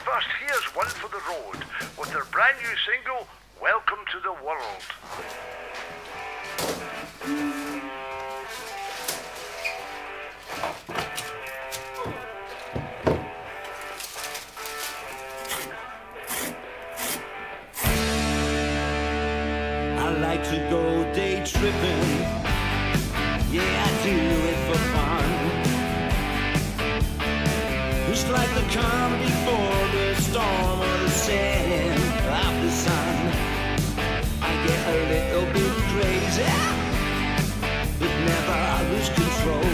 first, here's One for the Road with their brand new single, Welcome to the World. I like to go day tripping. Yeah, I do it for fun. It's like the calm before the storm or the setting of the sun. I get a little bit crazy, but never lose control.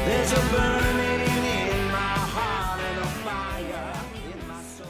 There's a burning in my heart and a fire in my soul.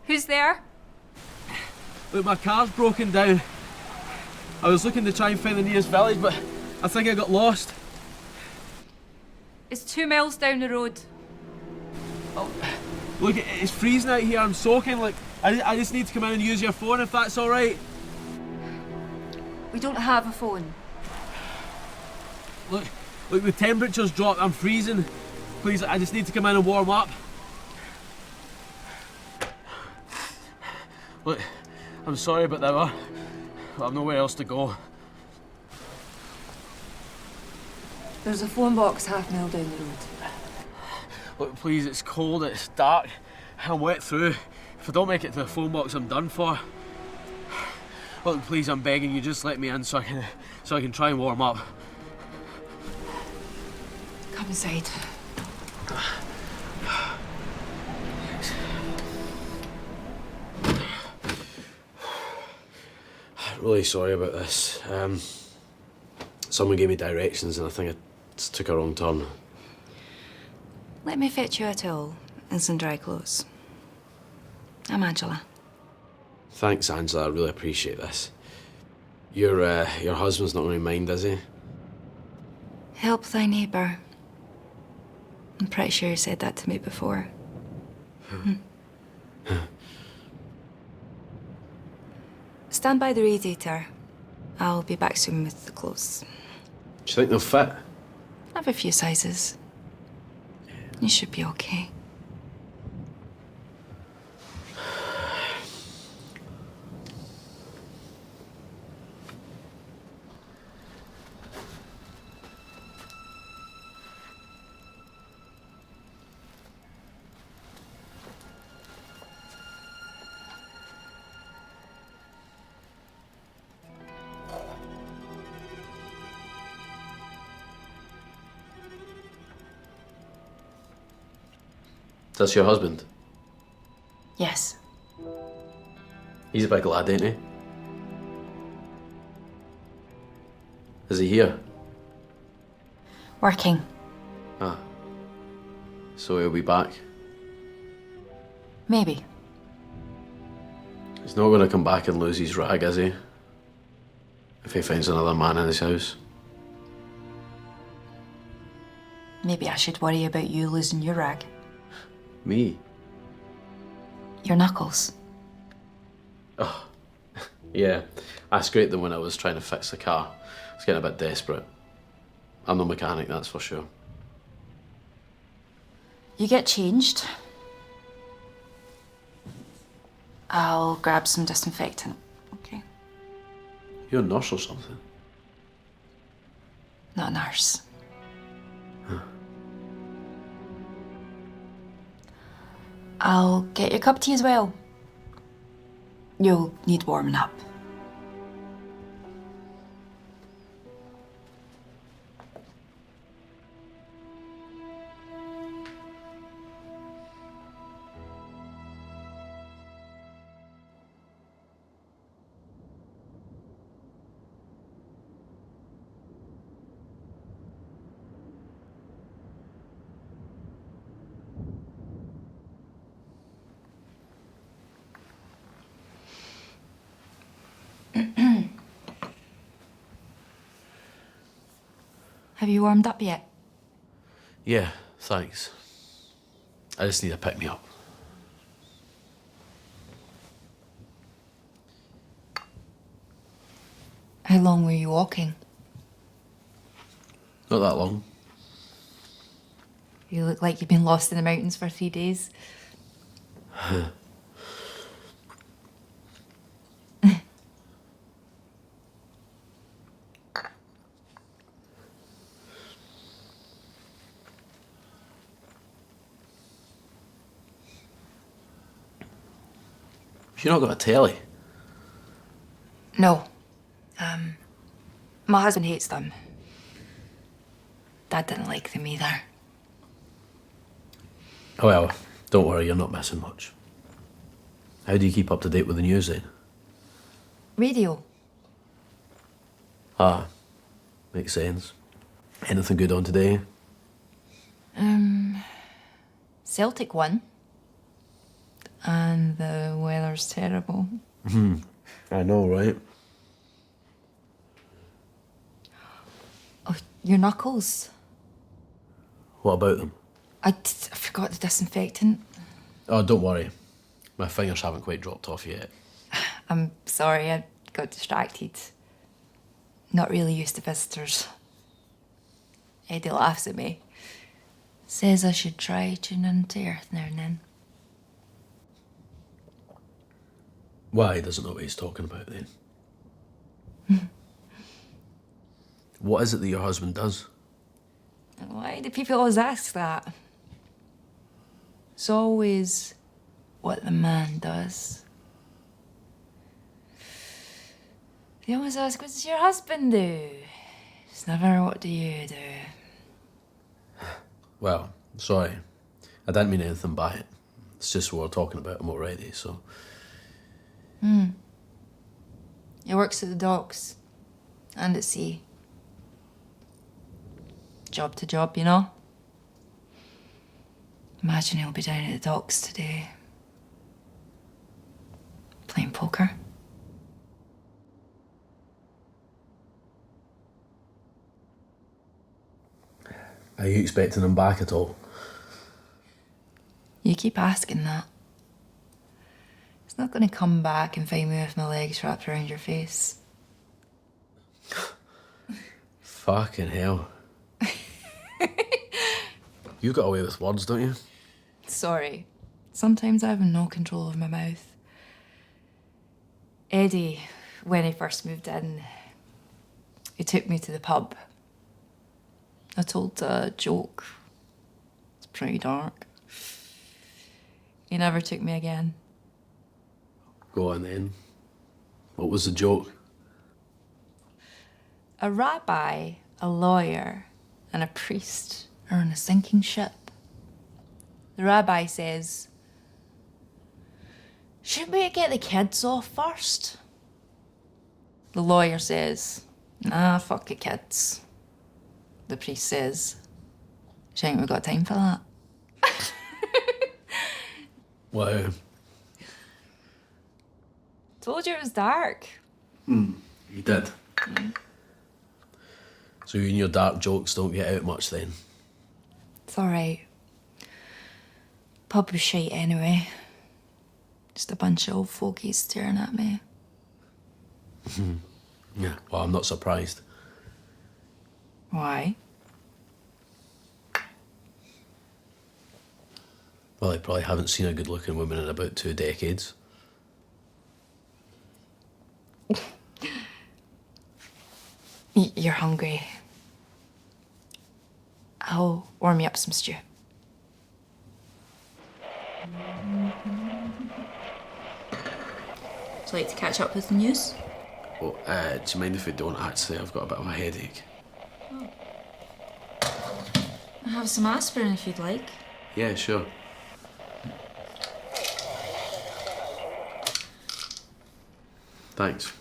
Who's there? Look, my car's broken down. I was looking to try and find the nearest village, but I think I got lost. It's 2 miles down the road. Oh, look, it's freezing out here. I'm soaking. Like, I just need to come in and use your phone if that's all right. We don't have a phone. Look, the temperature's dropped. I'm freezing. Please, I just need to come in and warm up. Look, I'm sorry about that, but I've nowhere else to go. There's a phone box half-mile down the road. Look, please, it's cold, it's dark, I'm wet through. If I don't make it to the phone box, I'm done for. Look, please, I'm begging you, just let me in so I can try and warm up. Come inside. Really sorry about this. Someone gave me directions and I think I took a wrong turn. Let me fetch you a towel and some dry clothes. I'm Angela. Thanks, Angela. I really appreciate this. Your husband's not going to mind, is he? Help thy neighbour. I'm pretty sure you said that to me before. Stand by the radiator. I'll be back soon with the clothes. Do you think they'll fit? I have a few sizes. You should be okay. That's your husband? Yes. He's a big lad, ain't he? Is he here? Working. Ah. So he'll be back? Maybe. He's not going to come back and lose his rag, is he? If he finds another man in his house. Maybe I should worry about you losing your rag. Me? Your knuckles. Oh. Yeah, I scraped them when I was trying to fix the car. I was getting a bit desperate. I'm no mechanic, that's for sure. You get changed. I'll grab some disinfectant, okay? You're a nurse or something? Not a nurse. I'll get your cup of tea as well. You'll need warming up. Have you warmed up yet? Yeah, thanks. I just need a pick-me-up. How long were you walking? Not that long. You look like you've been lost in the mountains for 3 days. You've not got a telly? No. My husband hates them. Dad didn't like them either. Oh well, don't worry, you're not missing much. How do you keep up to date with the news then? Radio. Ah, makes sense. Anything good on today? Celtic won. And the weather's terrible. I know, right? Oh, your knuckles. What about them? I forgot the disinfectant. Oh, don't worry. My fingers haven't quite dropped off yet. I'm sorry, I got distracted. Not really used to visitors. Eddie laughs at me. Says I should try tune into Earth now and then. Why, he doesn't know what he's talking about then. What is it that your husband does? Why do people always ask that? It's always what the man does. They always ask, what does your husband do? It's never, what do you do? Well, sorry. I didn't mean anything by it. It's just we're talking about him already, so... He works at the docks and at sea. Job to job, you know? Imagine he'll be down at the docks today. Playing poker. Are you expecting him back at all? You keep asking that. He's not going to come back and find me with my legs wrapped around your face. Fucking hell. You got away with words, don't you? Sorry. Sometimes I have no control of my mouth. Eddie, when he first moved in, he took me to the pub. I told a joke. It's pretty dark. He never took me again. Go on then. What was the joke? A rabbi, a lawyer, and a priest are on a sinking ship. The rabbi says, "Should we get the kids off first?" The lawyer says, "Nah, fuck the kids." The priest says, "She ain't we got time for that." Wow. Told you it was dark. You did. So you and your dark jokes don't get out much then? It's alright. Pub was shite anyway. Just a bunch of old fogies staring at me. Yeah, well, I'm not surprised. Why? Well, I probably haven't seen a good-looking woman in about 2 decades. You're hungry. I'll warm you up some stew. Would you like to catch up with the news? Oh, do you mind if we don't, actually? I've got a bit of a headache. I have some aspirin if you'd like. Yeah, sure. Thanks.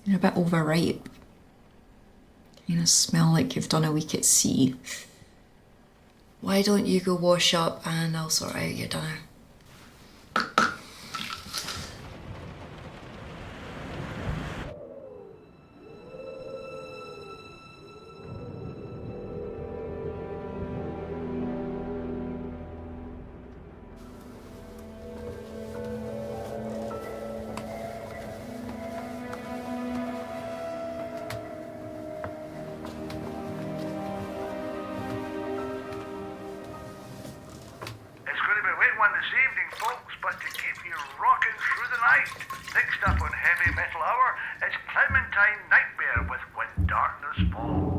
You're a bit overripe. You smell like you've done a week at sea. Why don't you go wash up and I'll sort out your dinner? It's going to be a wet one this evening, folks, but to keep you rocking through the night, next up on Heavy Metal Hour, it's Clementine Nightmare with When Darkness Falls.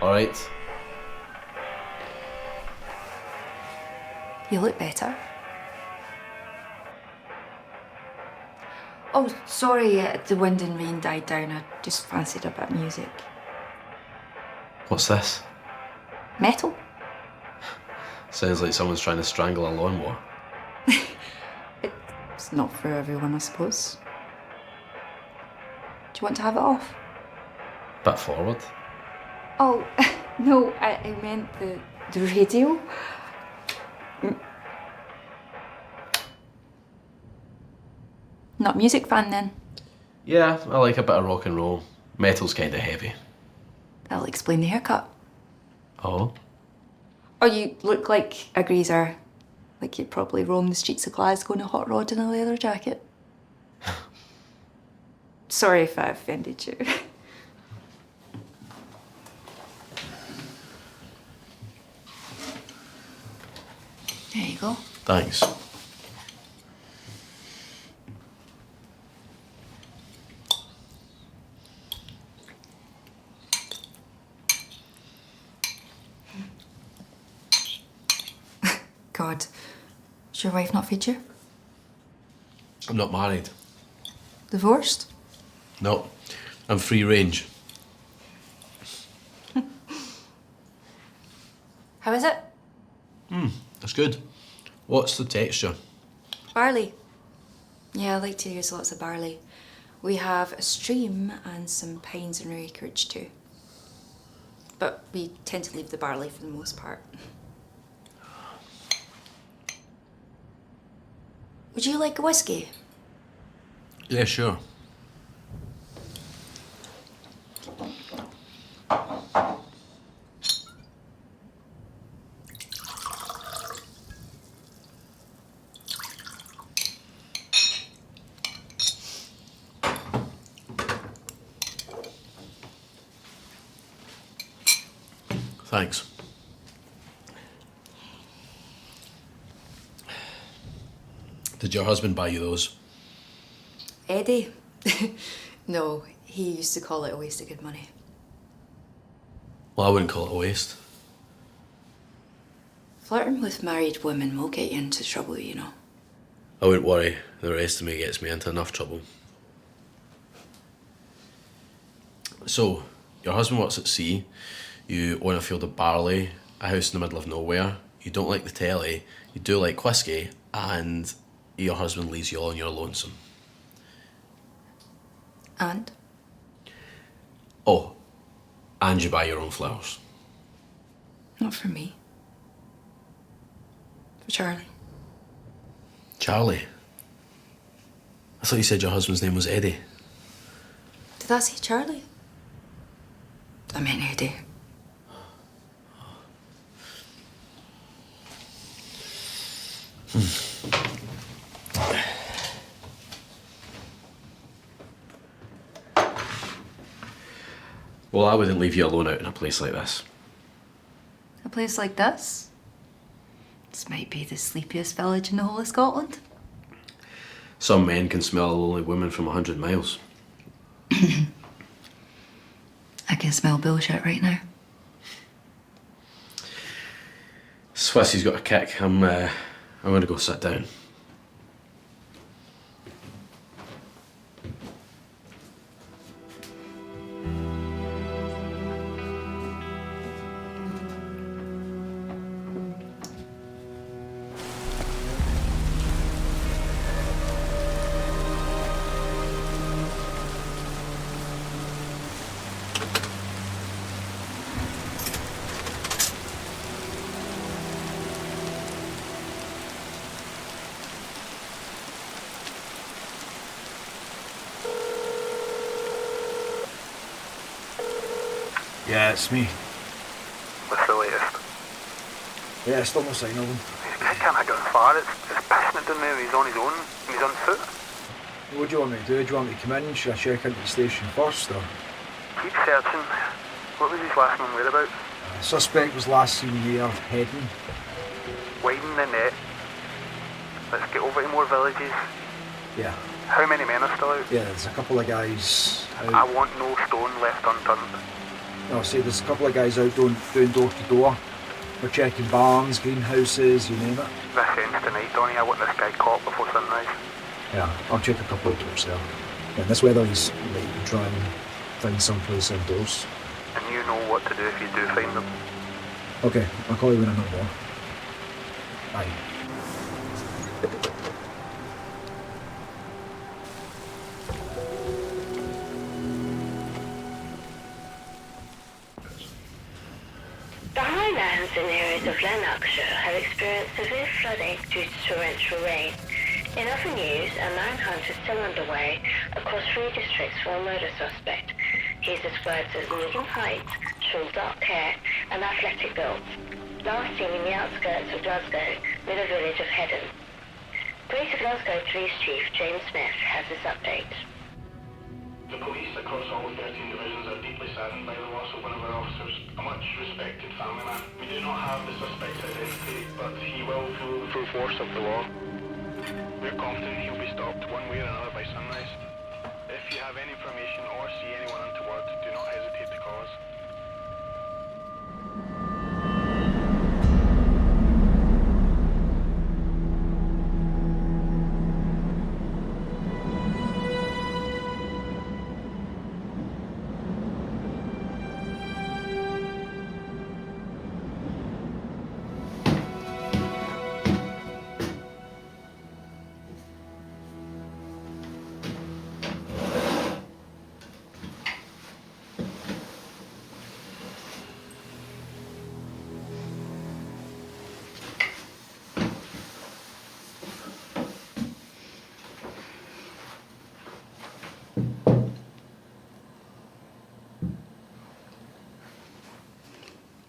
All right. You look better. Oh, sorry, the wind and rain died down. I just fancied a bit of music. What's this? Metal? Sounds like someone's trying to strangle a lawnmower. It's not for everyone, I suppose. Do you want to have it off? Bit forward. Oh, no, I meant the radio. Not a music fan then? Yeah, I like a bit of rock and roll. Metal's kinda heavy. That'll explain the haircut. Oh? Or you look like a greaser. Like you'd probably roam the streets of Glasgow in a hot rod and a leather jacket. Sorry if I offended you. There you go. Thanks. God, does your wife not feed you? I'm not married. Divorced? No, I'm free range. How is it? That's good. What's the texture? Barley. Yeah, I like to use lots of barley. We have a stream and some pines in our acreage too. But we tend to leave the barley for the most part. Would you like a whiskey? Yeah, sure. Thanks. Did your husband buy you those? Eddie? No, he used to call it a waste of good money. Well, I wouldn't call it a waste. Flirting with married women will get you into trouble, you know. I wouldn't worry. The rest of me gets me into enough trouble. So, your husband works at sea. You own a field of barley, a house in the middle of nowhere. You don't like the telly. You do like whiskey, and your husband leaves you all on your lonesome. And? Oh, and you buy your own flowers. Not for me. For Charlie. Charlie? I thought you said your husband's name was Eddie. Did I say Charlie? I meant Eddie. Well, I wouldn't leave you alone out in a place like this. A place like this? This might be the sleepiest village in the whole of Scotland. Some men can smell a lonely woman from 100 miles. I can smell bullshit right now. Swissy's got a kick. I'm gonna go sit down. Yeah, it's me. What's the latest? Yeah, still no sign of him. I can't get far. It's pissing it down there. He's on his own. He's on foot. What do you want me to do? Do you want me to come in? Should I check into the station first, or? Keep searching. What was his last known whereabouts? Suspect was last seen near Heading. Widen the net. Let's get over to more villages. Yeah. How many men are still out? Yeah, there's a couple of guys out. I want no stone left unturned. No, see, there's a couple of guys out doing door to door. We're checking barns, greenhouses, you name it. This ends tonight, Donnie. I want this guy caught before sunrise. Yeah, I'll check a couple of doors there. Yeah, in this weather, he's like try and find someplace outdoors. And you know what to do if you do find them. Okay, I'll call you when I know more. Bye. The highlands and areas of Lanarkshire have experienced severe flooding due to torrential rain. In other news, a manhunt is still underway across 3 districts for a murder suspect. He is described as medium height, short dark hair, and athletic build. Last seen in the outskirts of Glasgow, near the village of Hedon. Greater Glasgow Police Chief James Smith has this update. The police across all 13 divisions are deeply saddened by the loss of one of our officers, a much respected family man. We do not have the suspect's identity, but he will feel the full force of the law. We're confident he'll be stopped one way or another by sunrise. If you have any information or see anyone untoward, do not hesitate to call us.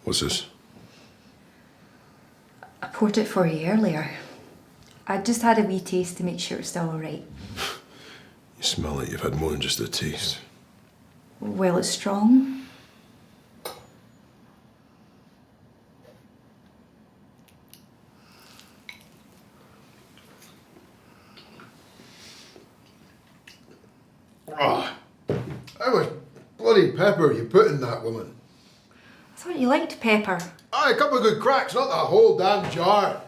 What's this? I poured it for you earlier. I just had a wee taste to make sure it's still alright. You smell like you've had more than just a taste. Well, it's strong. Oh, how much bloody pepper you put in that, woman? I thought you liked pepper. Aye, a couple of good cracks, not the whole damn jar.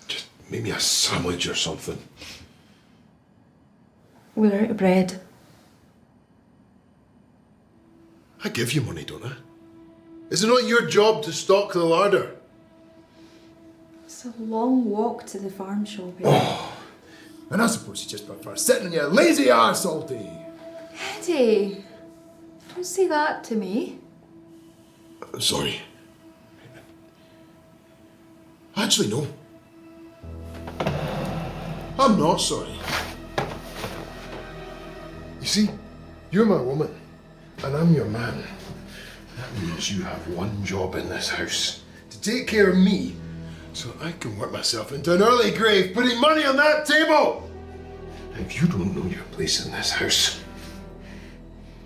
Just make me a sandwich or something. We're out of bread. I give you money, don't I? Is it not your job to stock the larder? It's a long walk to the farm shop. And I suppose you just prefer sitting in your lazy arse all day. Eddie, don't say that to me. Sorry. Actually, no. I'm not sorry. You see, you're my woman, and I'm your man. That means you have one job in this house, to take care of me, so I can work myself into an early grave, putting money on that table. Now, if you don't know your place in this house,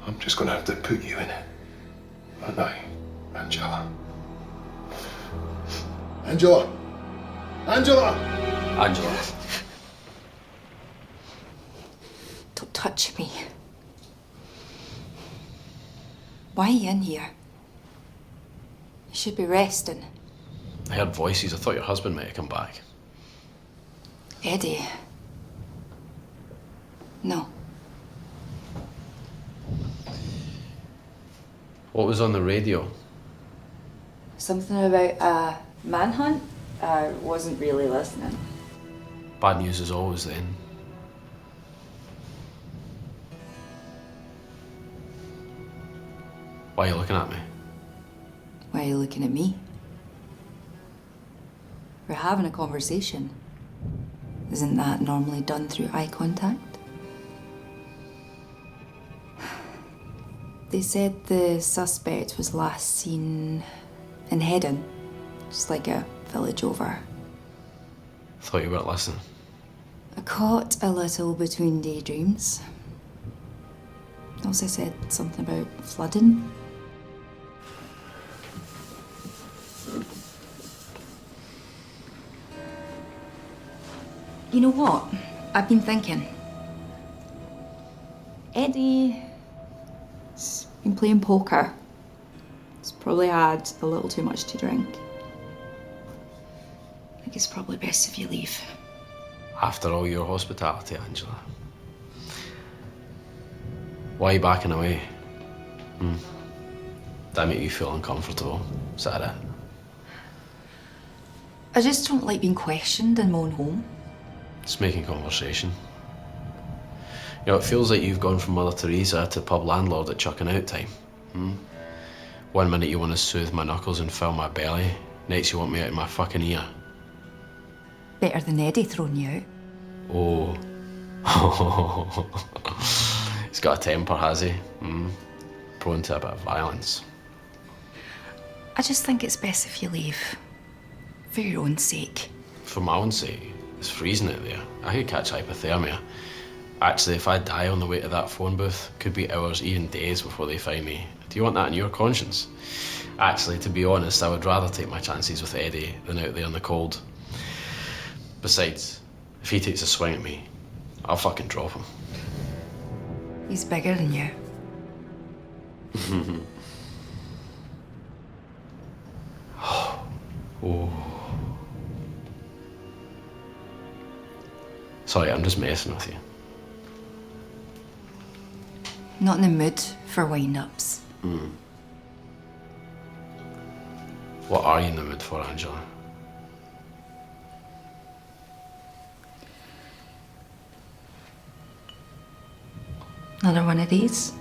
I'm just gonna have to put you in it. And Angela. Angela! Angela! Angela. Don't touch me. Why are you in here? You should be resting. I heard voices. I thought your husband might have come back. Eddie. No. What was on the radio? Something about a manhunt? I wasn't really listening. Bad news as always then. Why are you looking at me? Why are you looking at me? We're having a conversation. Isn't that normally done through eye contact? They said the suspect was last seen in Hedon, just like a village over. Thought you weren't listening. I caught a little between daydreams. Also said something about flooding. You know what? I've been thinking. Eddie's been playing poker. It's Probably had a little too much to drink. I think it's probably best if you leave. After all your hospitality, Angela. Why are you backing away? Did that make you feel uncomfortable? Is that it? I just don't like being questioned in my own home. It's making conversation. You know, it feels like you've gone from Mother Teresa to pub landlord at chucking out time. 1 minute you want to soothe my knuckles and fill my belly. Next you want me out of my fucking ear. Better than Eddie throwing you out. Oh. He's got a temper, has he? Prone to a bit of violence. I just think it's best if you leave. For your own sake. For my own sake. It's freezing out there. I could catch hypothermia. Actually, if I die on the way to that phone booth, could be hours, even days before they find me. Do you want that in your conscience? Actually, to be honest, I would rather take my chances with Eddie than out there in the cold. Besides, if he takes a swing at me, I'll fucking drop him. He's bigger than you. Oh. Sorry, I'm just messing with you. Not in the mood for wind-ups. What are you in the mood for, Angela? Another one of these?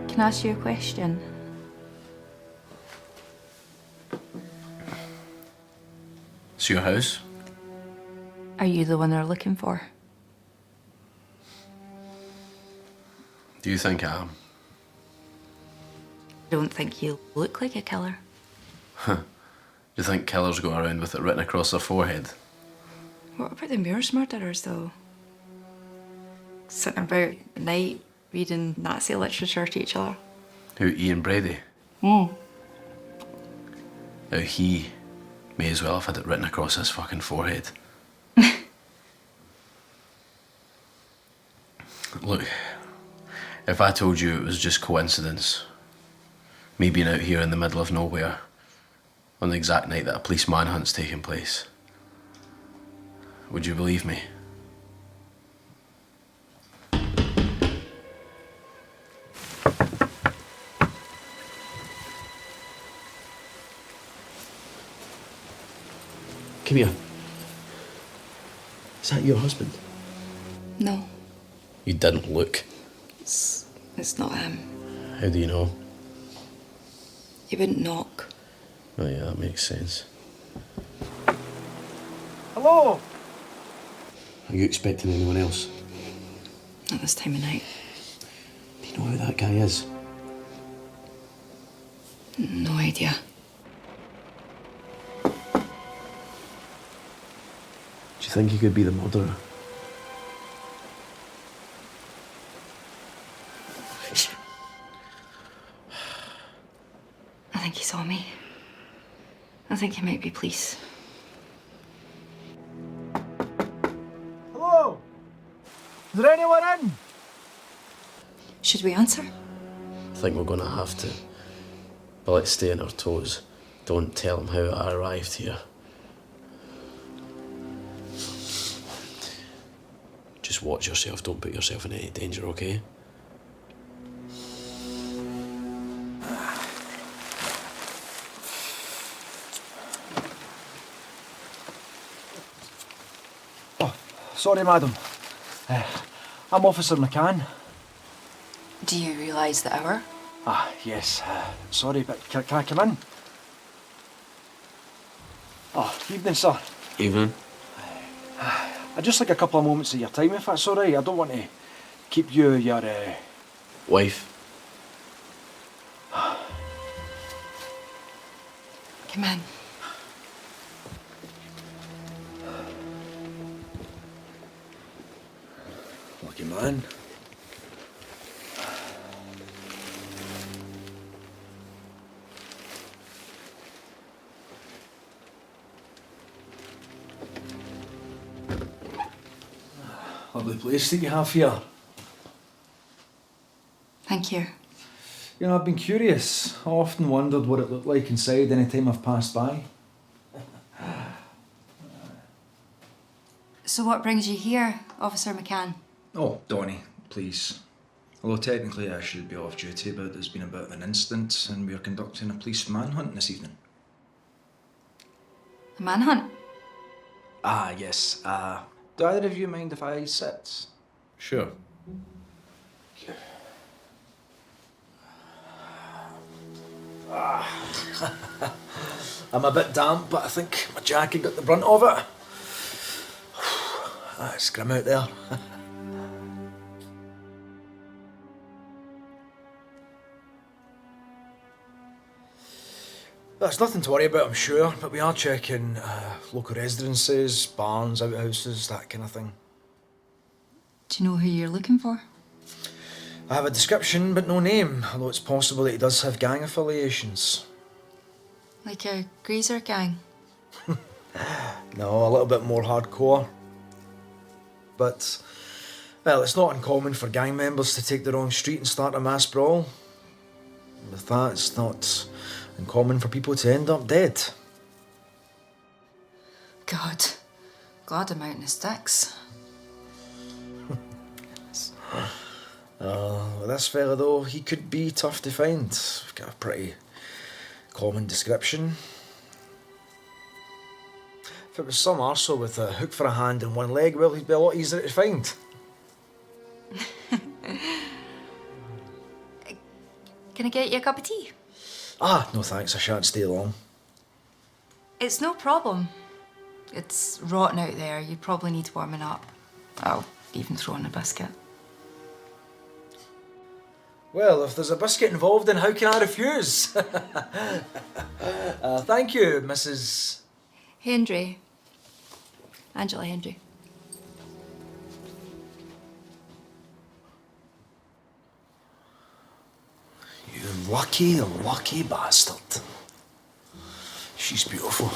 Can I ask you a question? It's your house? Are you the one they're looking for? Do you think I am? I don't think you look like a killer. Do you think killers go around with it written across their forehead? What about the Moors murderers, though? Sitting about at night, reading Nazi literature to each other. Who, Ian Brady? Now he may as well have had it written across his fucking forehead. Look, if I told you it was just coincidence, me being out here in the middle of nowhere, on the exact night that a police manhunt's taking place, would you believe me? Come here. Is that your husband? No, You didn't look. it's not him. How do you know? He wouldn't knock. Oh yeah, that makes sense. Hello? Are you expecting anyone else? Not this time of night. Do you know who that guy is? No idea. Do you think he could be the murderer? I think he saw me. I think he might be police. Hello? Is there anyone in? Should we answer? I think we're gonna have to. But let's stay on our toes. Don't tell him how I arrived here. Just watch yourself, don't put yourself in any danger, okay? Sorry, madam. I'm Officer McKeown. Do you realise the hour? Yes. Sorry, but can I come in? Evening, sir. Evening. I'd just like a couple of moments of your time, if that's all right. I don't want to keep you, your... Wife. Come in. Lucky man. Lovely place that you have here. Thank you. You know, I've been curious. I often wondered what it looked like inside any time I've passed by. So what brings you here, Officer McKeown? Oh, Donnie, please. Although technically I should be off duty, but there's been a bit of an incident and we are conducting a police manhunt this evening. A manhunt? Ah, yes. Do either of you mind if I sit? Sure. I'm a bit damp, but I think my jacket got the brunt of it. It's grim out there. That's nothing to worry about, I'm sure, but we are checking local residences, barns, outhouses, that kind of thing. Do you know who you're looking for? I have a description, but no name, although it's possible that he does have gang affiliations. Like a greaser gang? No, a little bit more hardcore. But, well, it's not uncommon for gang members to take the wrong street and start a mass brawl. With that, it's not uncommon for people to end up dead. God. Glad I'm out in the sticks. Well, this fella, though, he could be tough to find. We've got a pretty common description. If it was some arsehole with a hook for a hand and one leg, well, he'd be a lot easier to find. Can I get you a cup of tea? Ah, no thanks, I shan't stay long. It's no problem. It's rotten out there. You probably need warming up. I'll even throw in a biscuit. Well, if there's a biscuit involved, then how can I refuse? Thank you, Mrs. Hendry. Angela Hendry. You lucky, lucky bastard. She's beautiful.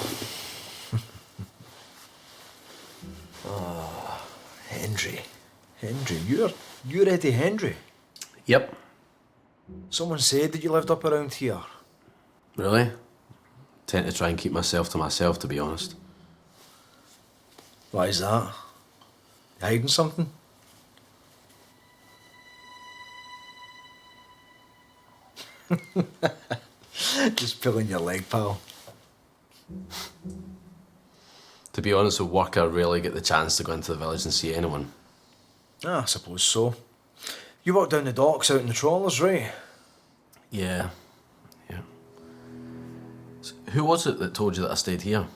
Oh, Hendry. Hendry, you're Eddie Hendry. Yep. Someone said that you lived up around here. Really? Tend to try and keep myself to myself, to be honest. Why is that? You hiding something? Just pulling your leg, pal. To be honest, with work, I rarely get the chance to go into the village and see anyone. Ah, I suppose so. You walk down the docks out in the trawlers, right? Yeah. So who was it that told you that I stayed here?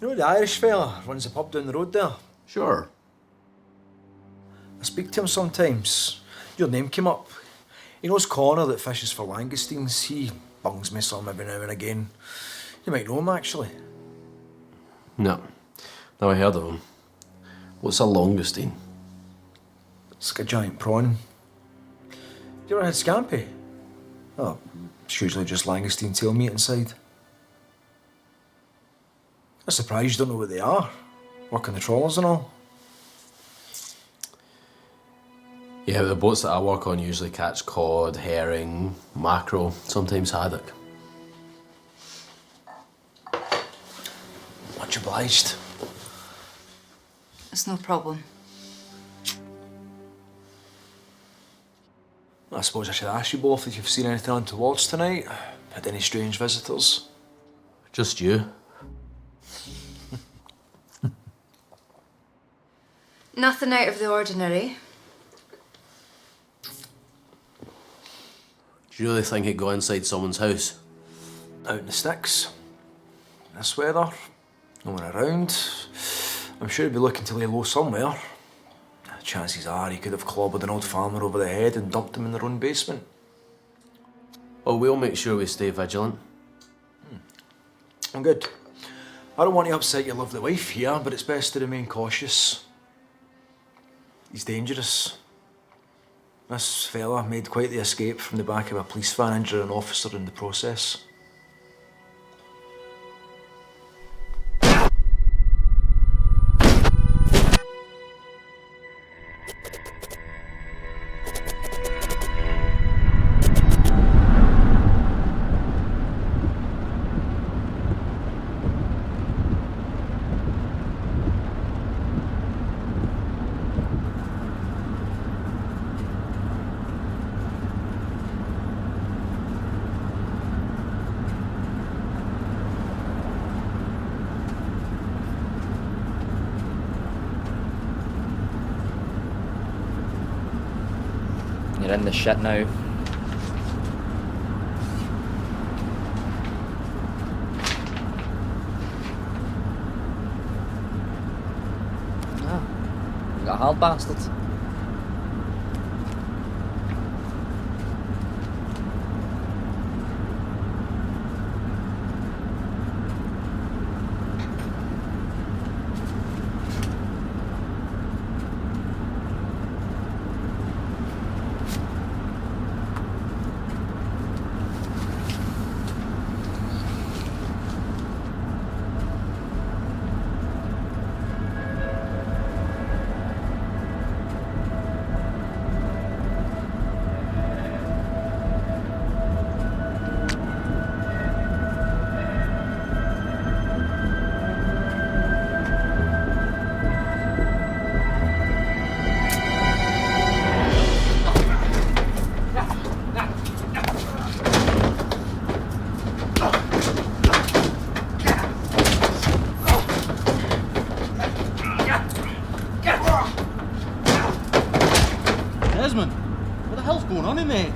You know the Irish fella runs the pub down the road there? Sure. I speak to him sometimes. Your name came up. He knows Connor that fishes for langoustines. He bungs me some every now and again. You might know him, actually. No. Never heard of him. What's a langoustine? It's like a giant prawn. You ever had scampi? Oh, it's usually just langoustine tail meat inside. I'm surprised you don't know what they are. Working the trawlers and all. Yeah, the boats that I work on usually catch cod, herring, mackerel, sometimes haddock. Much obliged. It's no problem. I suppose I should ask you both if you've seen anything untowards tonight. Had any strange visitors? Just you. Nothing out of the ordinary. Do you really think he'd go inside someone's house? Out in the sticks. This weather. No one around. I'm sure he'd be looking to lay low somewhere. Chances are he could have clobbered an old farmer over the head and dumped him in their own basement. Well, we'll make sure we stay vigilant. I'm good. I don't want to upset your lovely wife here, but it's best to remain cautious. He's dangerous. This fella made quite the escape from the back of a police van, injuring an officer in the process. You're in the shit now. You got a hard bastard. Desmond, what the hell's going on in there?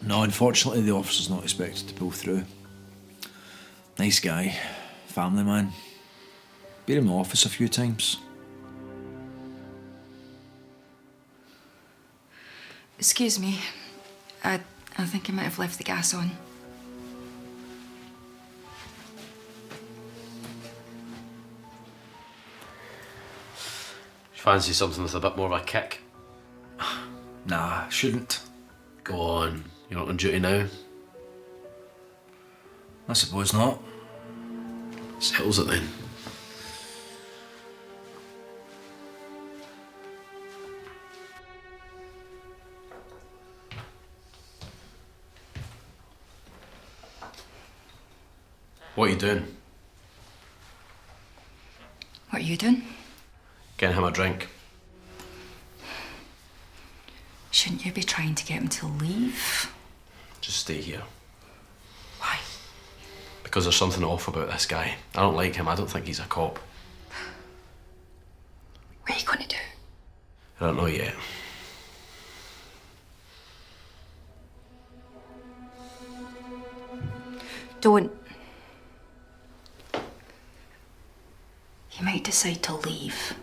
No, unfortunately, the officer's not expected to pull through. Nice guy, family man. Been in my office a few times. Excuse me. I think I might have left the gas on. Fancy something with a bit more of a kick? Nah, shouldn't. Go on, you're not on duty now. I suppose not. Settles it then. What are you doing? What are you doing? Getting him a drink. Shouldn't you be trying to get him to leave? Just stay here. Why? Because there's something off about this guy. I don't like him. I don't think he's a cop. What are you going to do? I don't know yet. Don't. He might decide to leave.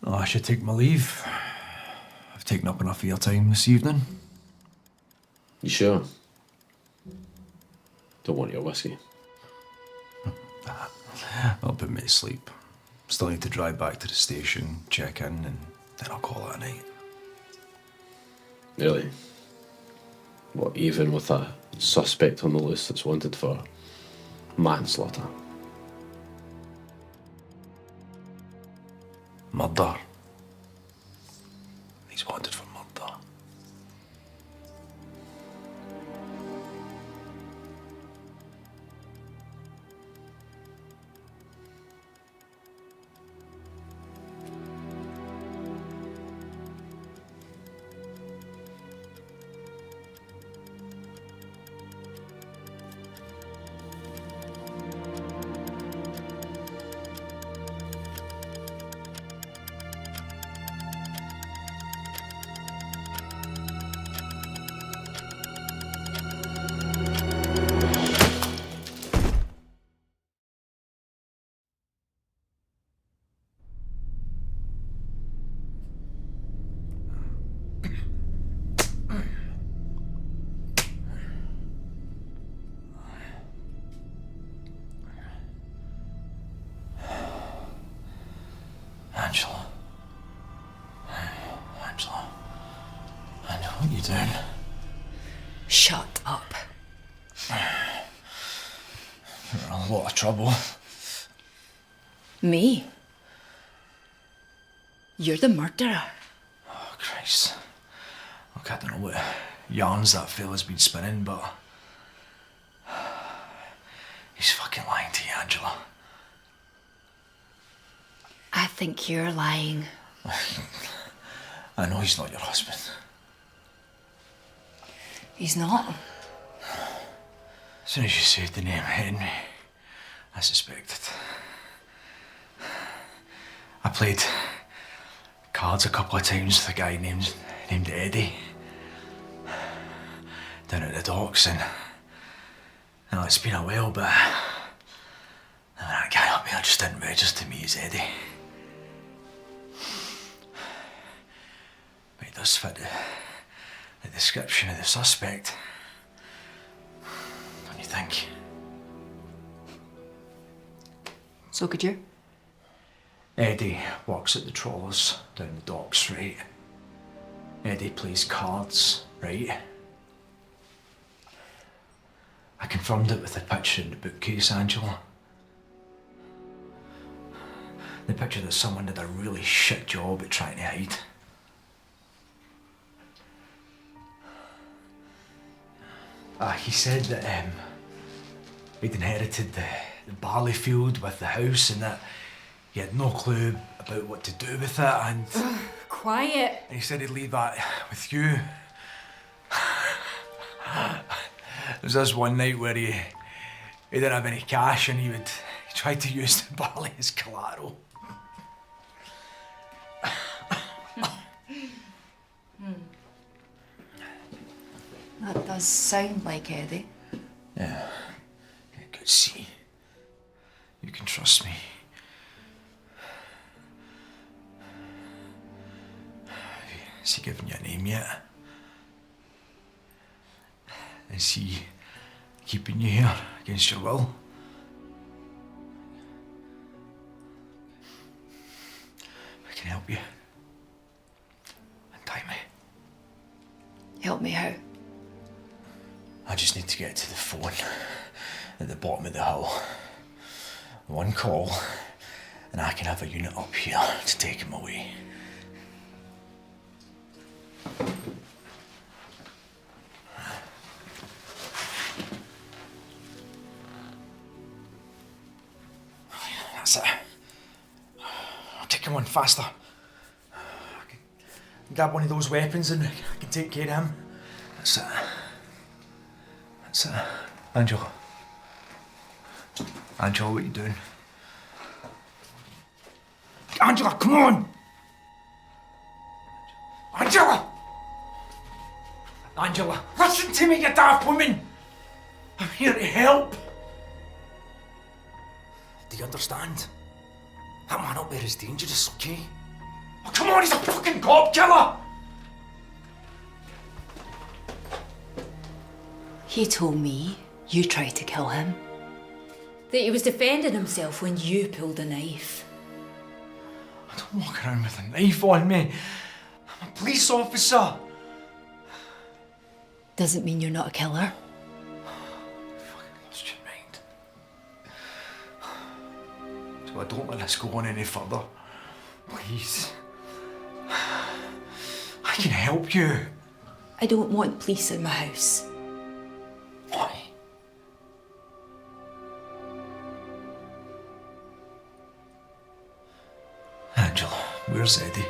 Oh, I should take my leave. I've taken up enough of your time this evening. You sure? Don't want your whiskey. I'll put me to sleep. Still need to drive back to the station, check in, and then I'll call it a night. Really? What, even with a suspect on the loose that's wanted for manslaughter? Murder. He's wanted for murder. What are you doing? Shut up. You're in a lot of trouble. Me? You're the murderer. Oh, Christ. Look, I don't know what yarns that fella's been spinning, but he's fucking lying to you, Angela. I think you're lying. I know he's not your husband. He's not. As soon as you said the name Henry, I suspected. I played cards a couple of times with a guy named Eddie down at the docks, and well, it's been a while, but that guy up there just didn't register me as Eddie. But he does fit the description of the suspect, don't you think? So could you? Eddie works at the trawlers down the docks, right? Eddie plays cards, right? I confirmed it with the picture in the bookcase, Angela. The picture that someone did a really shit job at trying to hide. He said that he'd inherited the barley field with the house and that he had no clue about what to do with it, and Quiet. he said he'd leave that with you. There was this one night where he didn't have any cash and he tried to use the barley as collateral. That does sound like Eddie. Yeah, good. See, you can trust me. Has he given you a name yet? Is he keeping you here against your will? I can help you. Untie me. Help me how? I just need to get to the phone at the bottom of the hill. One call, and I can have a unit up here to take him away. That's it. I'll take him on faster. I can grab one of those weapons and I can take care of him. That's it. That's it. Angela. Angela, what are you doing? Angela, come on! Angela! Angela, listen to me, you daft woman! I'm here to help! Do you understand? That man up there is dangerous, okay? Oh, come on, he's a fucking cop killer! He told me you tried to kill him. That he was defending himself when you pulled a knife. I don't walk around with a knife on me. I'm a police officer. Doesn't mean you're not a killer. You fucking lost your mind. So I don't let this go on any further. Please. I can help you. I don't want police in my house. Why? Angela, where's Eddie?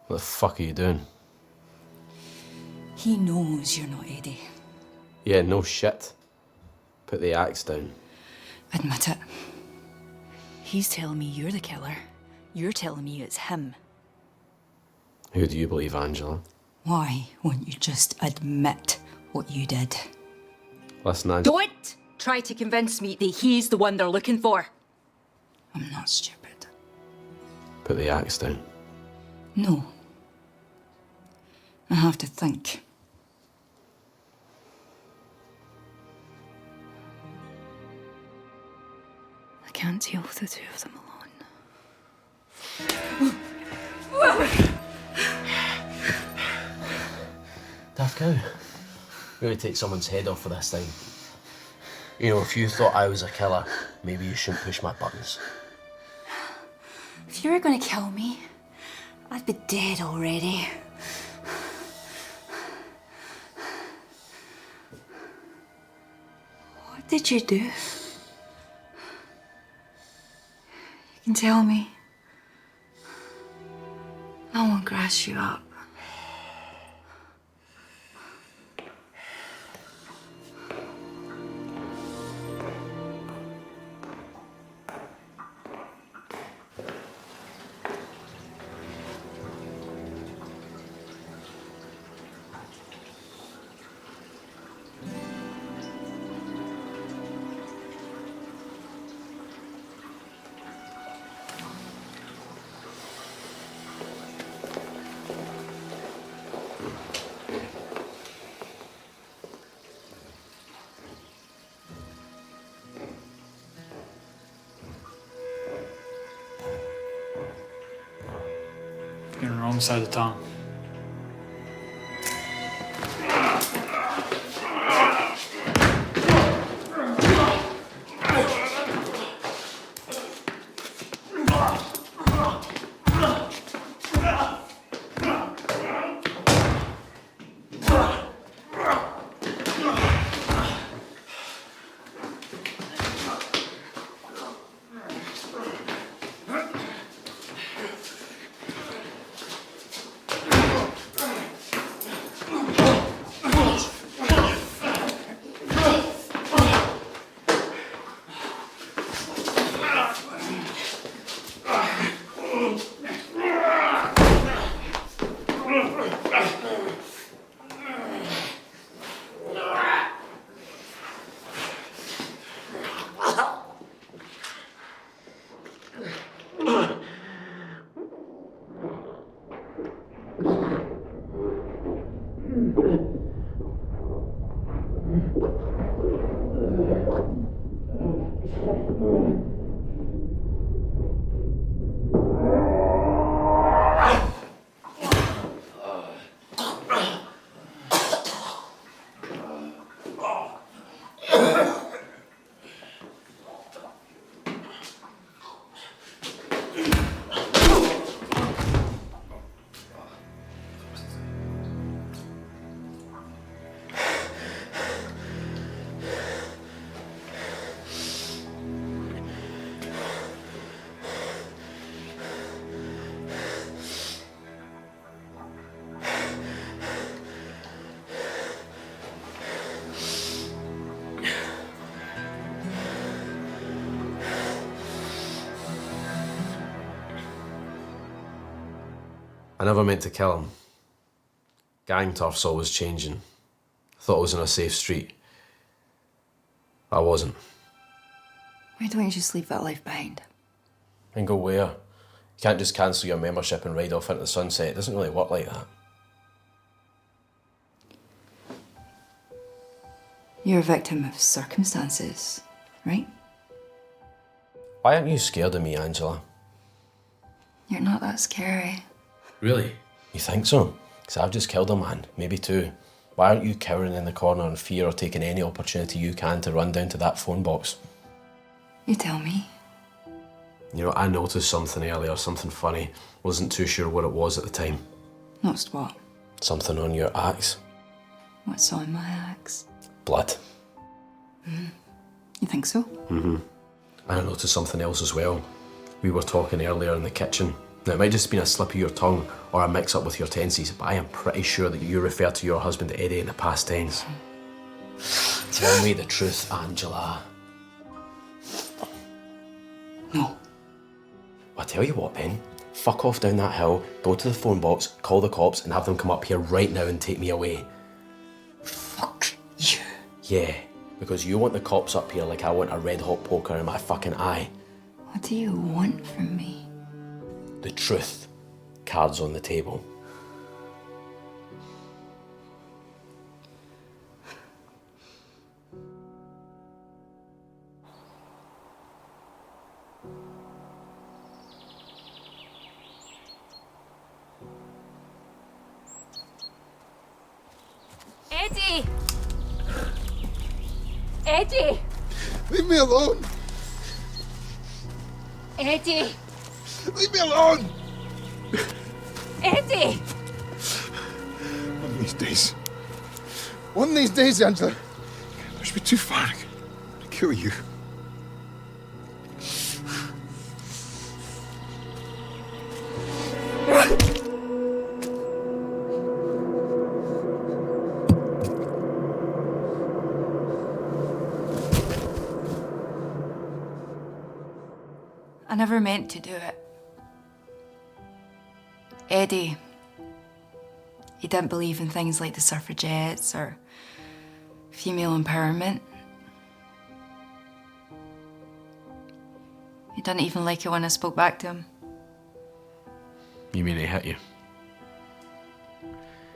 What the fuck are you doing? He knows you're not Eddie. Yeah, no shit. Put the axe down. Admit it. He's telling me you're the killer. You're telling me it's him. Who do you believe, Angela? Why won't you just admit what you did? Listen, Angela. Don't try to convince me that he's the one they're looking for. I'm not stupid. Put the axe down. No. I have to think. I can't deal with the two of them alone. Daft cow. Really take someone's head off for this time. You know, if you thought I was a killer, maybe you shouldn't push my buttons. If you were going to kill me, I'd be dead already. What did you do? You can tell me. I won't grass you up. You're on the wrong side of town. I never meant to kill him. Gang turf's always changing. Thought I was in a safe street. I wasn't. Why don't you just leave that life behind? And go where? You can't just cancel your membership and ride off into the sunset. It doesn't really work like that. You're a victim of circumstances, right? Why aren't you scared of me, Angela? You're not that scary. Really? You think so? Because I've just killed a man, maybe two. Why aren't you cowering in the corner in fear or taking any opportunity you can to run down to that phone box? You tell me. You know, I noticed something earlier, something funny. Wasn't too sure what it was at the time. Noticed what? Something on your axe. What's on my axe? Blood. You think so? Mm-hmm. I noticed something else as well. We were talking earlier in the kitchen. Now, it might just have been a slip of your tongue or a mix-up with your tenses, but I am pretty sure that you refer to your husband Eddie in the past tense. Tell me the truth, Angela. No. I'll tell you what, Ben. Fuck off down that hill, go to the phone box, call the cops, and have them come up here right now and take me away. Fuck you. Yeah, because you want the cops up here like I want a red-hot poker in my fucking eye. What do you want from me? The truth. cards on the table. Eddie! Eddie! Leave me alone! Eddie! Leave me alone! Eddie! One of these days, Angela, push me too far. I'm gonna kill you. I never meant to do it. Eddie, he didn't believe in things like the suffragettes or female empowerment. He didn't even like it when I spoke back to him. You mean he hit you?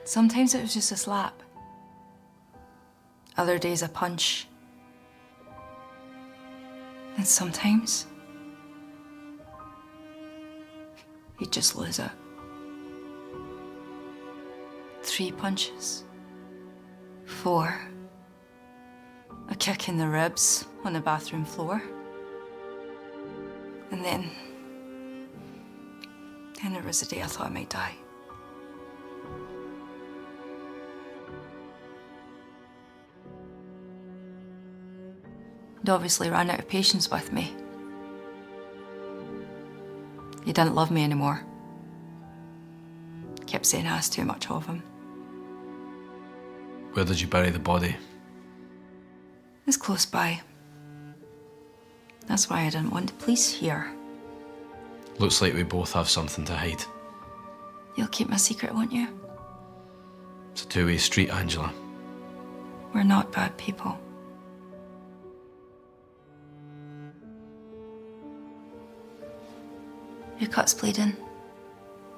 Sometimes it was just a slap. Other days a punch. And sometimes he'd just lose it. 3 punches. 4. A kick in the ribs on the bathroom floor. And then there was a day I thought I might die. He'd obviously ran out of patience with me. He didn't love me anymore. Kept saying I asked too much of him. Where did you bury the body? It's close by. That's why I didn't want the police here. Looks like we both have something to hide. You'll keep my secret, won't you? It's a two-way street, Angela. We're not bad people. Your cut's bleeding.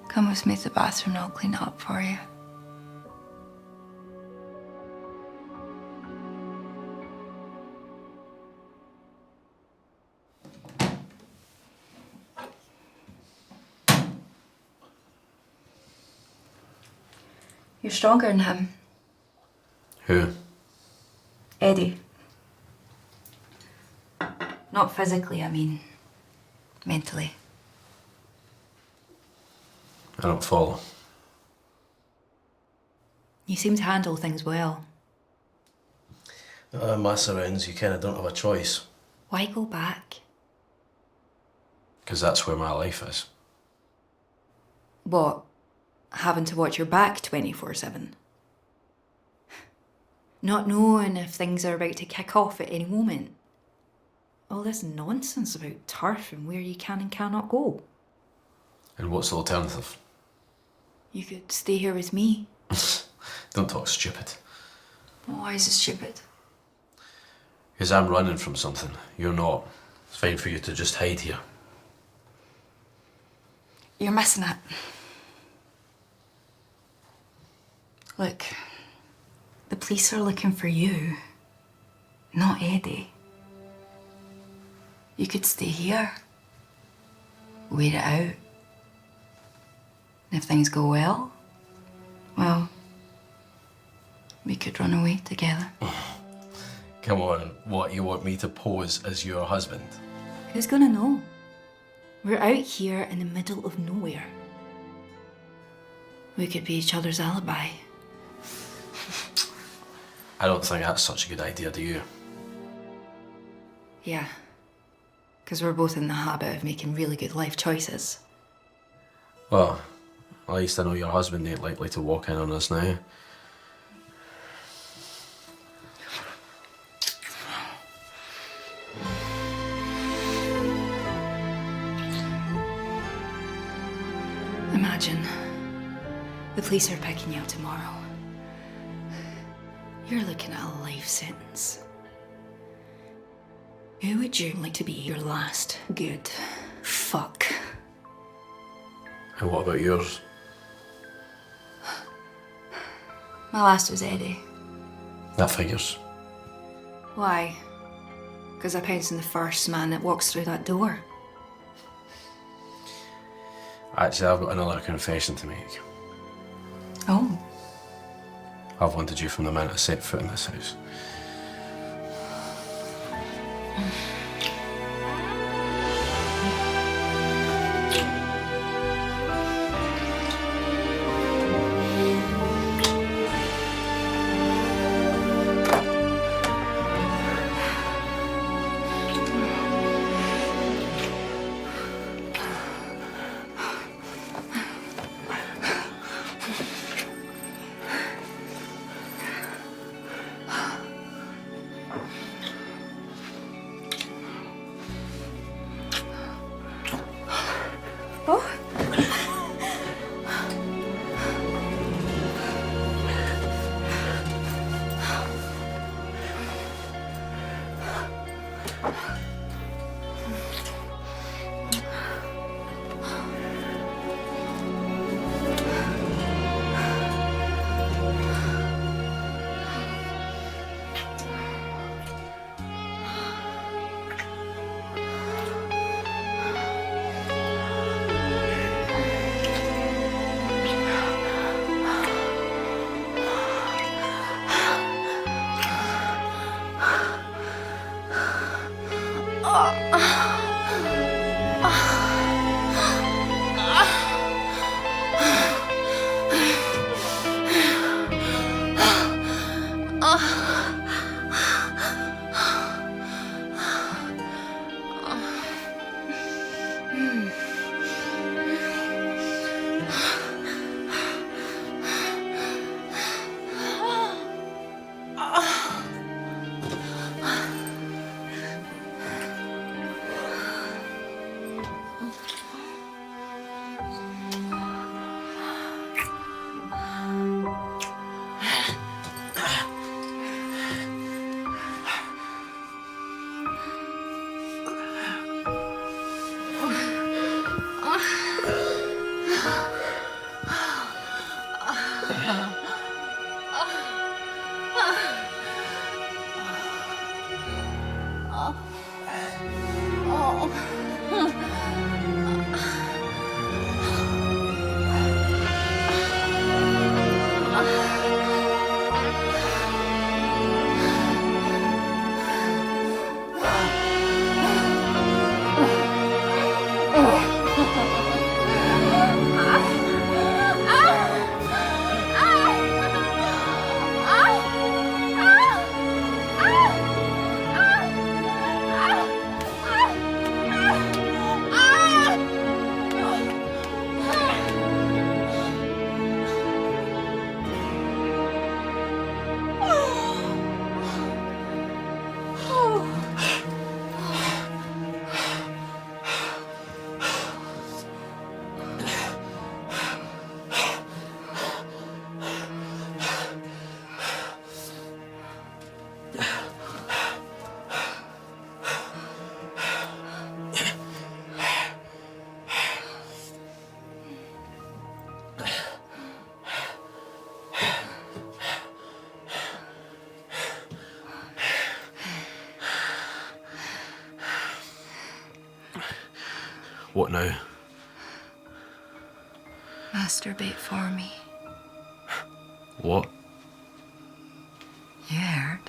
Come with me to the bathroom and I'll clean it up for you. You're stronger than him. Who? Eddie. Not physically, I mean, mentally. I don't follow. You seem to handle things well. My surrounds, you kind of don't have a choice. Why go back? Because that's where my life is. What? Having to watch your back 24/7? Not knowing if things are about to kick off at any moment? All this nonsense about turf and where you can and cannot go. And what's the alternative? You could stay here with me. Don't talk stupid. Why is it stupid? Because I'm running from something. You're not. It's fine for you to just hide here. You're missing it. Look, the police are looking for you, not Eddie. You could stay here, wait it out. And if things go well, we could run away together. Come on, what, you want me to pose as your husband? Who's gonna know? We're out here in the middle of nowhere. We could be each other's alibi. I don't think that's such a good idea, do you? Yeah, because we're both in the habit of making really good life choices. Well, at least I know your husband ain't likely to walk in on us now. Imagine the police are picking you up tomorrow. You're looking at a life sentence. Who would you like to be your last good fuck? And what about yours? My last was Eddie. That figures. Why? Because I pounced on the first man that walks through that door. Actually, I've got another confession to make. Oh. I've wanted you from the minute I set foot in this house. What now? Masturbate for me. What? You heard.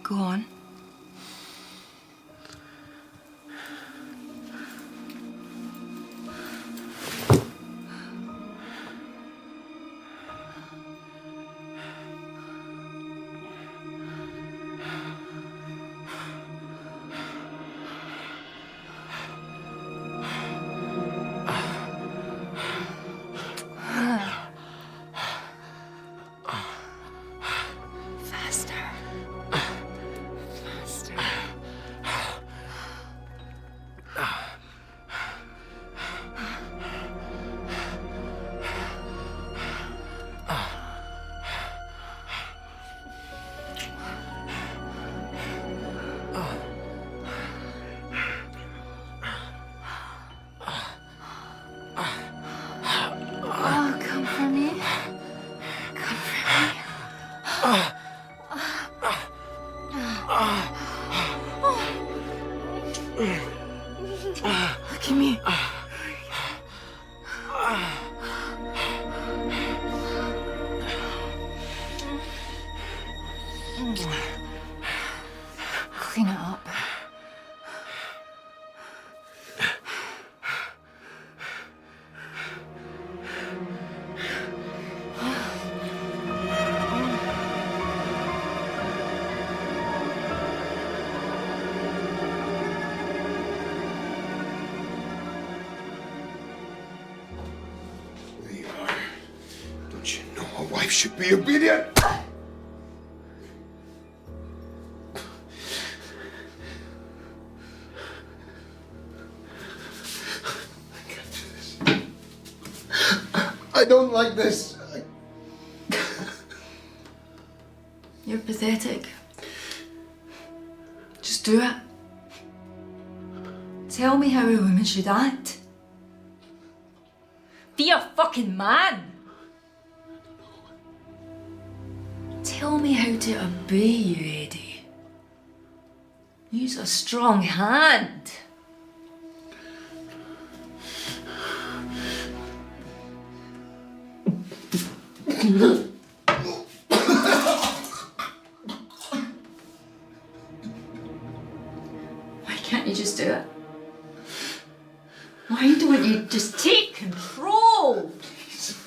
Go on. Look at me. Clean it up. Don't you know a wife should be obedient? I don't like this. You're pathetic. Just do it. Tell me how a woman should act. Be a fucking man. Tell me how to obey you, Eddie. Use a strong hand. Why can't you just do it? Why don't you just take control? Please.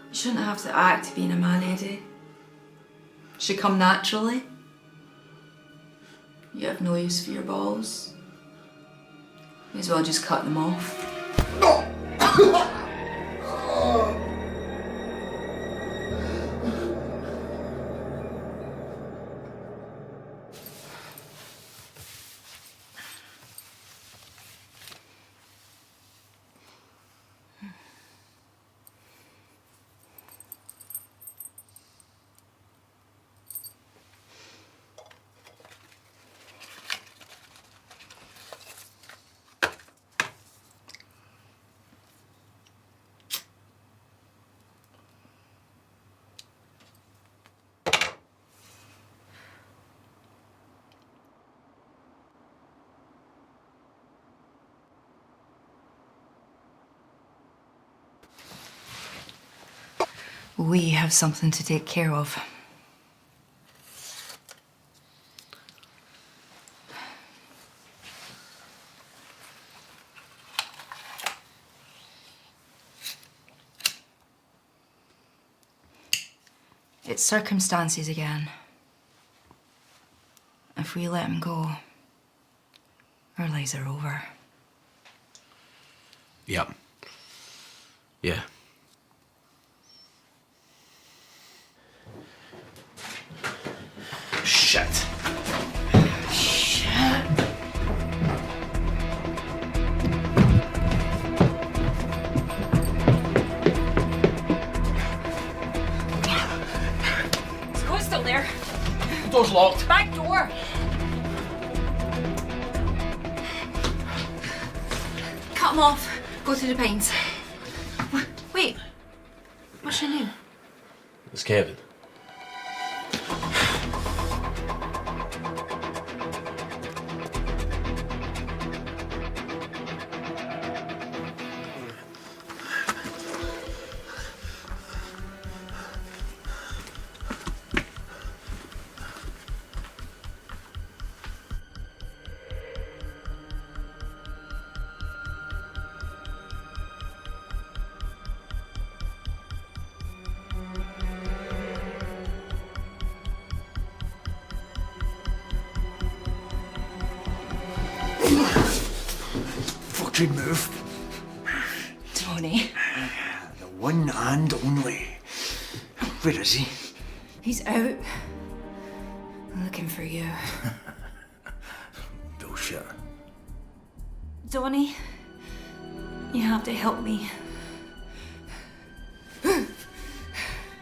You shouldn't have to act being a man, Eddie. It should come naturally. You have no use for your balls. May as well just cut them off. We have something to take care of. It's circumstances again. If we let him go, our lives are over. Yep. Yeah. Shit. Shit. Scott's still there. The door's locked. Back door. Cut him off. Go through the pines. Wait. What's your name? It's Kevin. Fucking move. Tony. The one and only. Where is he? He's out. Looking for you. Bullshit. Donnie, you have to help me.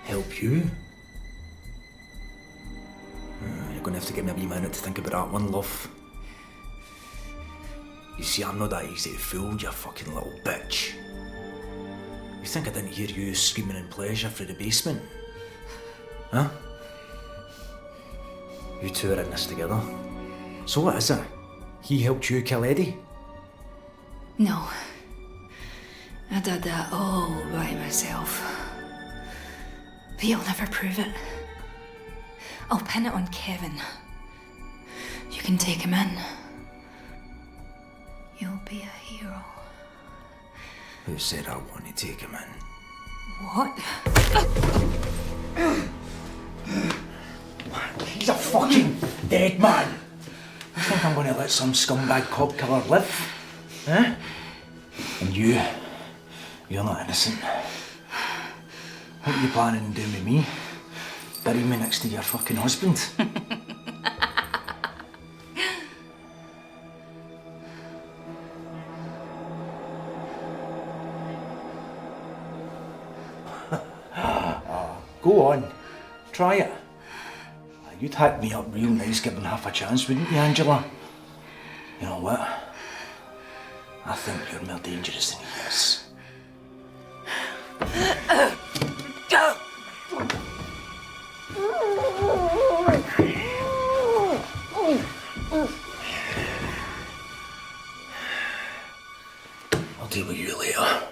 Help you? You're gonna have to give me a wee minute to think about that one, love. You see, I'm not that easy to fool, you fucking little bitch. You think I didn't hear you screaming in pleasure through the basement? Huh? You two are in this together. So what is it? He helped you kill Eddie? No. I did that all by myself. But you'll never prove it. I'll pin it on Kevin. You can take him in. You'll be a hero. Who said I want to take him in? What? He's a fucking dead man. You think I'm going to let some scumbag cop killer live? Huh? And you're not innocent. What are you planning on doing with me? Bury me next to your fucking husband? Go on, try it. You'd hack me up real nice given half a chance, wouldn't you, Angela? You know what? I think you're more dangerous than he is. I'll deal with you later.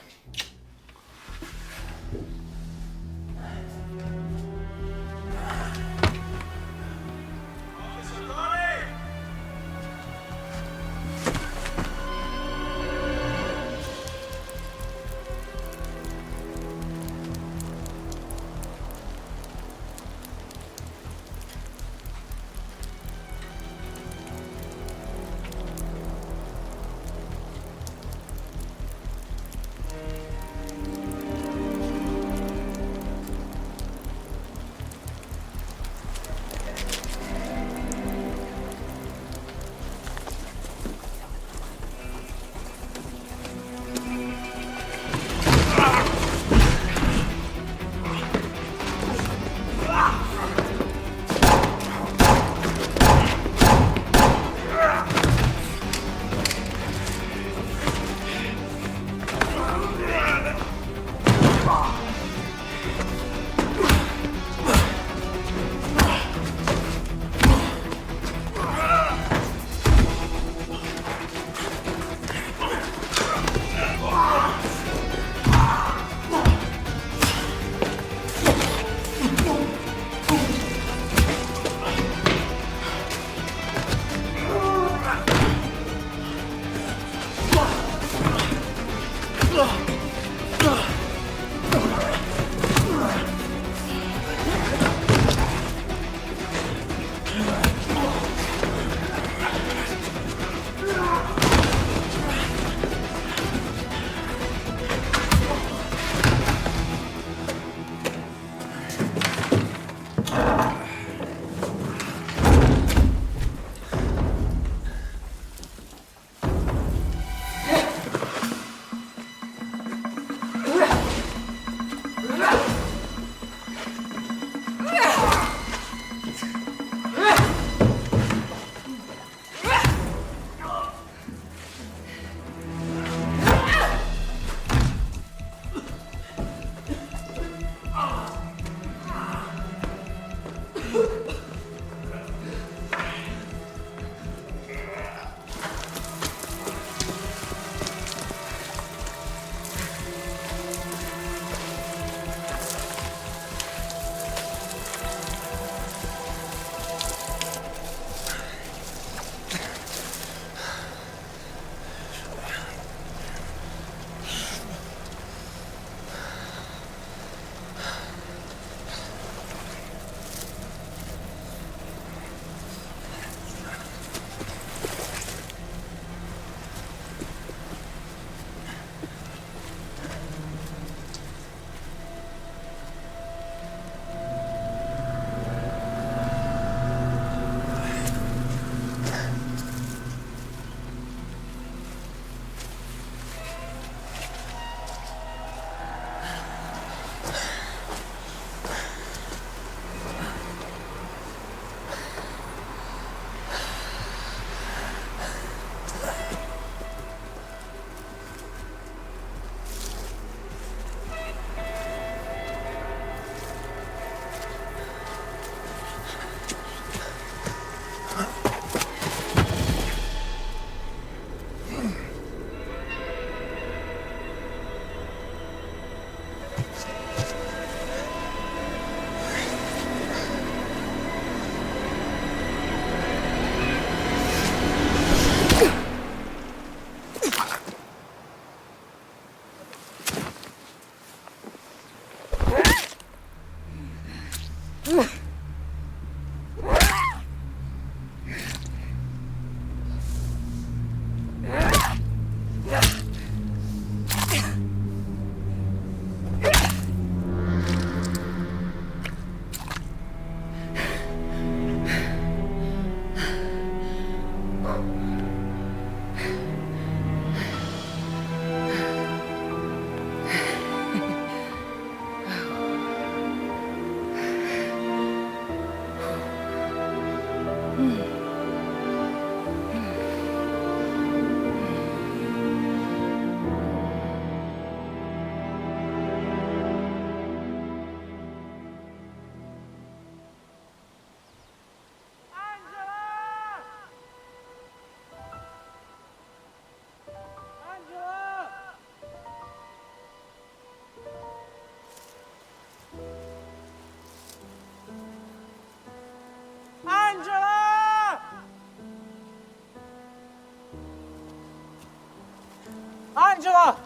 Angela!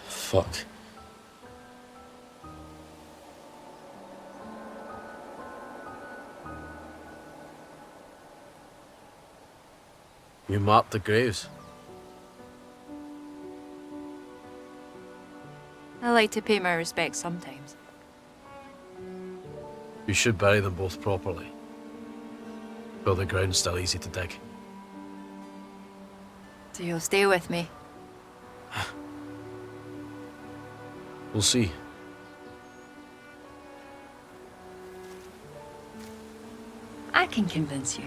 Fuck. You marked the graves. I like to pay my respects sometimes. You should bury them both properly. Though the ground's still easy to dig. So you'll stay with me? We'll see. I can convince you.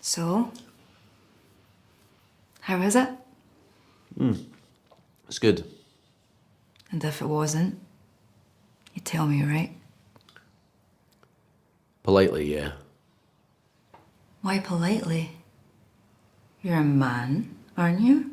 So, how is it? It's good. And if it wasn't, you'd tell me, right? Politely, yeah. Why politely? You're a man, aren't you?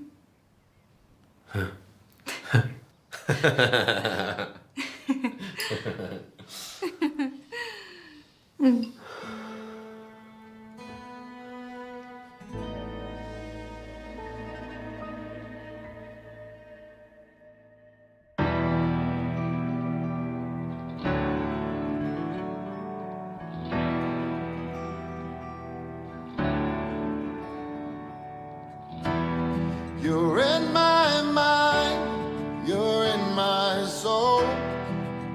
You're in my mind, you're in my soul.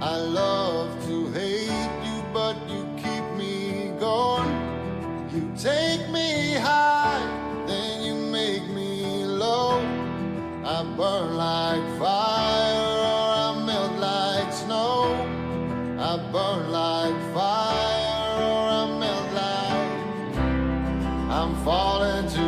I love to hate you, but you keep me going. You take me high, then you make me low. I burn like fire, or I melt like snow. I burn like fire, or I melt like... I'm falling to